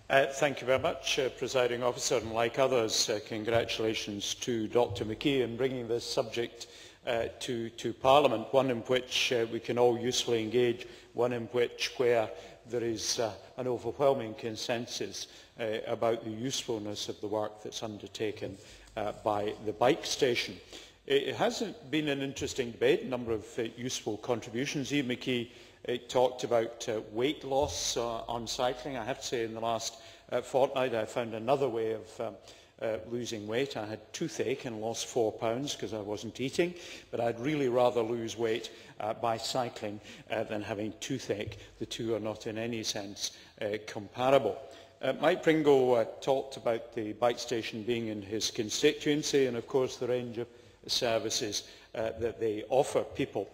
Thank you very much, Presiding Officer, and like others, congratulations to Dr McKee in bringing this subject to Parliament, one in which we can all usefully engage, one in which where there is an overwhelming consensus about the usefulness of the work that's undertaken by the bike station. It has been an interesting debate, a number of useful contributions. Ian McKee talked about weight loss on cycling. I have to say in the last fortnight I found another way of losing weight. I had toothache and lost 4 pounds because I wasn't eating, but I'd really rather lose weight by cycling than having toothache. The two are not in any sense comparable. Mike Pringle talked about the bike station being in his constituency and of course the range of services that they offer people.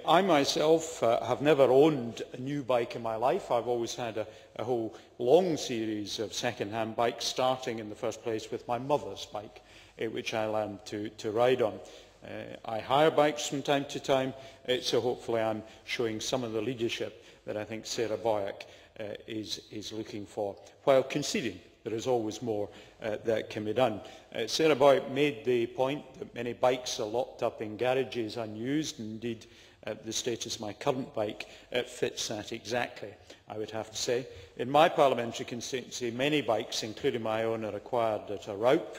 I myself have never owned a new bike in my life. I've always had a whole long series of second-hand bikes, starting in the first place with my mother's bike, which I learned to ride on. I hire bikes from time to time, so hopefully I'm showing some of the leadership that I think Sarah Boyack is looking for, while conceding there is always more that can be done. Sarah Boyack made the point that many bikes are locked up in garages unused. Indeed, the status of my current bike fits that exactly, I would have to say. In my parliamentary constituency, many bikes, including my own, are acquired at a Raup.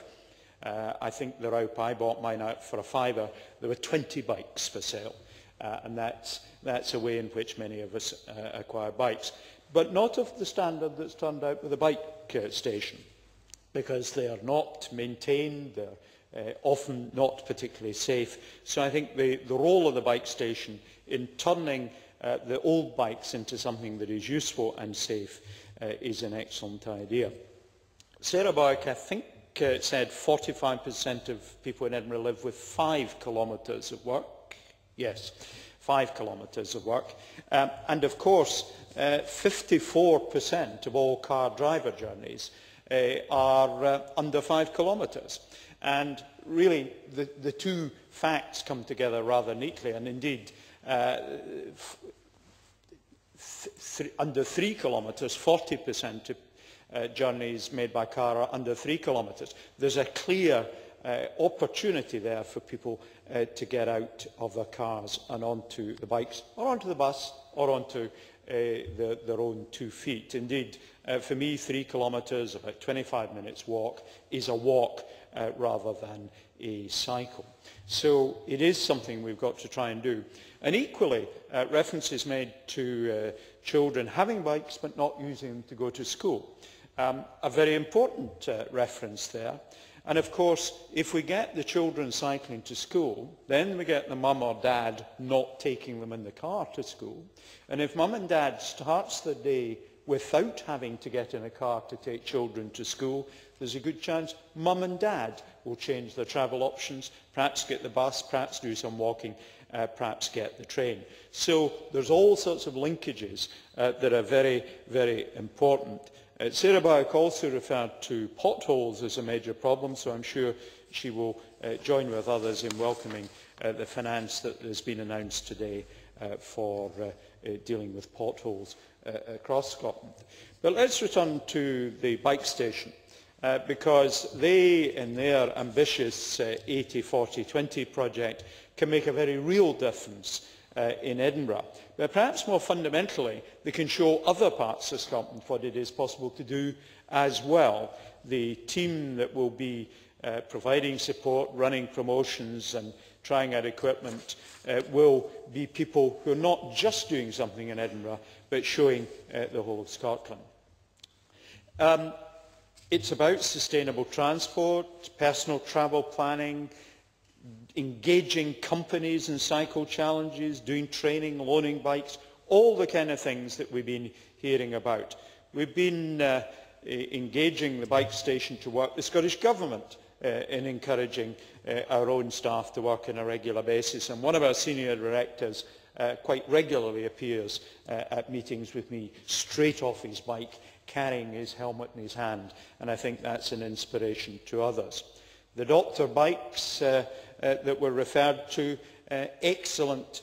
I think the Raup I bought mine out for a £5. There were 20 bikes for sale, and that's a way in which many of us acquire bikes. But not of the standard that's turned out with a bike station, because they are not maintained, they're often not particularly safe. So I think the role of the bike station in turning the old bikes into something that is useful and safe is an excellent idea. Sarah Boyack, I think, said 45% of people in Edinburgh live with 5 kilometres of work. Yes, 5 kilometres of work. And of course, 54% of all car driver journeys are under 5 kilometres. And really, the two facts come together rather neatly. And indeed, under 3 kilometres, 40% of journeys made by car are under 3 kilometres. There's a clear opportunity there for people to get out of their cars and onto the bikes, or onto the bus, or onto their own 2 feet. Indeed, for me, 3 kilometres, about 25 minutes walk, is a walk rather than a cycle. So it is something we've got to try and do. And equally, references made to children having bikes but not using them to go to school. A very important reference there. And of course, if we get the children cycling to school, then we get the mum or dad not taking them in the car to school. And if mum and dad starts the day without having to get in a car to take children to school, there's a good chance mum and dad will change their travel options, perhaps get the bus, perhaps do some walking, perhaps get the train. So there's all sorts of linkages that are very, very important. Sarah Boyack also referred to potholes as a major problem, so I'm sure she will join with others in welcoming the finance that has been announced today for dealing with potholes across Scotland. But let's return to the bike station, because they, in their ambitious 80-40-20 project, can make a very real difference in Edinburgh. But perhaps more fundamentally, they can show other parts of Scotland what it is possible to do as well. The team that will be providing support, running promotions and trying out equipment will be people who are not just doing something in Edinburgh, but showing the whole of Scotland. It's about sustainable transport, personal travel planning, engaging companies in cycle challenges, doing training, loaning bikes, all the kind of things that we've been hearing about. We've been engaging the bike station to work, the Scottish Government, in encouraging our own staff to work on a regular basis. And one of our senior directors quite regularly appears at meetings with me straight off his bike, carrying his helmet in his hand. And I think that's an inspiration to others. The doctor bikes that were referred to, excellent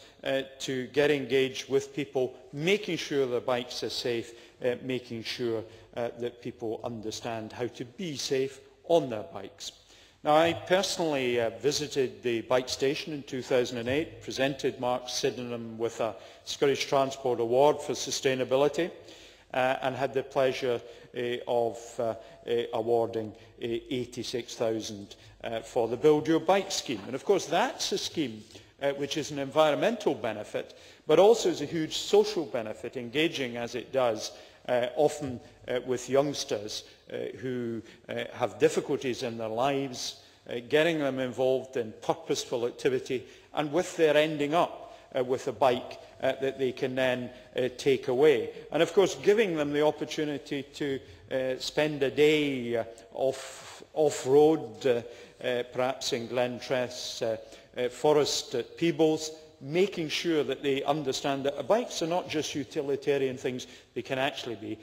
to get engaged with people, making sure their bikes are safe, making sure that people understand how to be safe on their bikes. Now, I personally visited the bike station in 2008, presented Mark Sydenham with a Scottish Transport Award for Sustainability, and had the pleasure of awarding 86,000 for the Build Your Bike scheme. And of course that's a scheme which is an environmental benefit, but also is a huge social benefit, engaging as it does often with youngsters who have difficulties in their lives, getting them involved in purposeful activity, and with their ending up with a bike that they can then take away. And of course giving them the opportunity to spend a day off-road, perhaps in Glentress Forest at Peebles, making sure that they understand that bikes are not just utilitarian things, they can actually be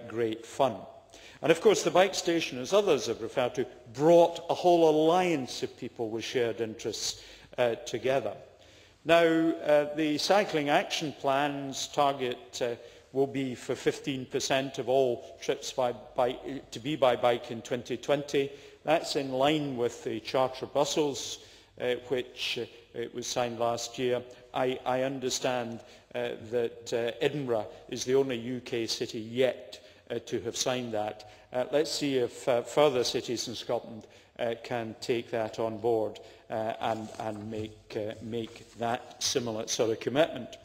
great fun. And of course the bike station, as others have referred to, brought a whole alliance of people with shared interests together. Now, the Cycling Action Plan's target will be for 15% of all trips by bike, to be by bike in 2020. That's in line with the Charter Brussels, which was signed last year. I understand that Edinburgh is the only UK city yet to have signed that. Let's see if further cities in Scotland can take that on board and make that similar sort of commitment.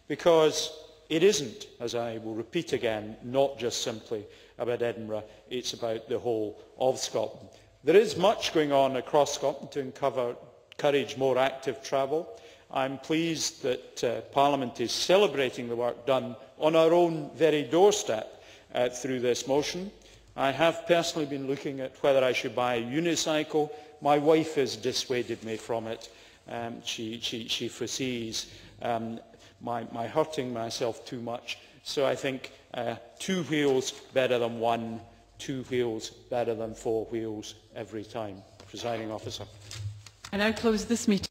Because it isn't, as I will repeat again, not just simply about Edinburgh, it's about the whole of Scotland. There is much going on across Scotland to encourage more active travel. I'm pleased that Parliament is celebrating the work done on our own very doorstep through this motion. I have personally been looking at whether I should buy a unicycle. My wife has dissuaded me from it. She foresees my hurting myself too much. So I think 2 wheels better than 1, 2 wheels better than 4 wheels every time. Presiding Officer. I now close this meeting.